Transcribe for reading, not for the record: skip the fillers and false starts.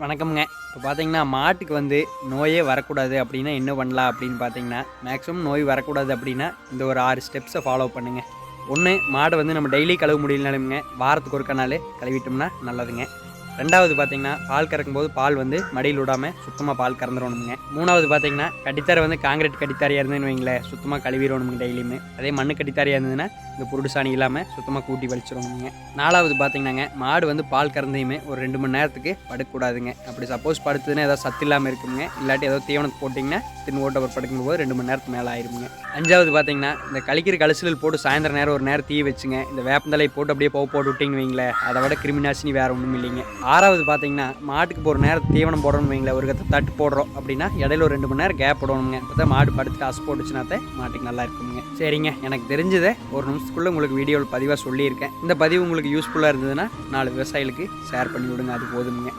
வணக்கம்ங்க. இப்போ பார்த்தீங்கன்னா, மாட்டுக்கு வந்து நோயே வரக்கூடாது அப்படின்னா என்ன பண்ணலாம் அப்படின்னு பார்த்தீங்கன்னா, மேக்ஸிமம் நோய் வரக்கூடாது அப்படின்னா, இந்த ஒரு 6 ஸ்டெப்ஸை ஃபாலோ பண்ணுங்க. 1 மாட வந்து நம்ம டெய்லி கழுவ முடியலனாலும்ங்க, வாரத்துக்கு ஒருக்கா நாளு கழுவிட்டோம்னா நல்லதுங்க. 2வது பார்த்தீங்கன்னா, பால் கறக்கும்போது பால் வந்து மடியில விடாம சுத்தமா பால் கறந்துறணும்ங்க. 3வது பார்த்தீங்கன்னா, கட்டித்தரை வந்து காங்கிரீட் கட்டித்தரையா இருந்ததுன்னு வைங்களேன், சுத்தமா கழுவிறணும்ங்க டெய்லியுமே. அதே மண்ணு கட்டித்தரையா இருந்ததுன்னா, இந்த புருடு சாணி இல்லாம சுத்தமா கூட்டி வலிச்சிரணும்ங்க. 4வது பார்த்தீங்கன்னாங்க, மாடு வந்து பால் கறந்தையுமே ஒரு 2 மணி நேரத்துக்கு படுக்கக்கூடாதுங்க. அப்படி சப்போஸ் படுத்ததுன்னா ஏதாவது சத்து இல்லாம இருக்குங்க. இல்லாட்டி ஏதோ தீவனத்த போட்டிங்கன்னா, தின்னு ஓட்ட அப்புறம் படுக்கும்போது 2 மணி நேரத்துக்கு மேல ஆயிரும்ங்க. 5வது பார்த்தீங்கன்னா, இந்த கழிக்கிற கழிசல் போட்டு சாயந்தரம் நேரம் ஒரு நேரம் தீ வச்சுங்க. இந்த வேப்பந்தழை போட்டு அப்படியே போட்டு விட்டீங்கன்னு வைங்களேன், அதை விட கிருமிநாசினி வேற ஒண்ணும் இல்லைங்க. 6வது பார்த்தீங்கன்னா, மாட்டுக்கு இப்போ ஒரு நேரம் தீவனம் போடணும்னு வைங்களேன், ஒரு தட்டு போடுறோம் அப்படின்னா, இடையில ஒரு 2 மணி நேரம் கேப் விடணுங்க. அப்பதான் மாடு படுத்துட்டு அசை போட்டுச்சுனாத்தான் மாட்டுக்கு நல்லா இருக்குங்க. சரிங்க, எனக்கு தெரிஞ்சதை ஒரு நிமிஷத்துக்குள்ள உங்களுக்கு வீடியோவில் பதிவாக சொல்லியிருக்கேன். இந்த பதிவு உங்களுக்கு யூஸ்ஃபுல்லாக இருந்ததுன்னா 4 விவசாயிகளுக்கு ஷேர் பண்ணி விடுங்க, அது போதுங்க.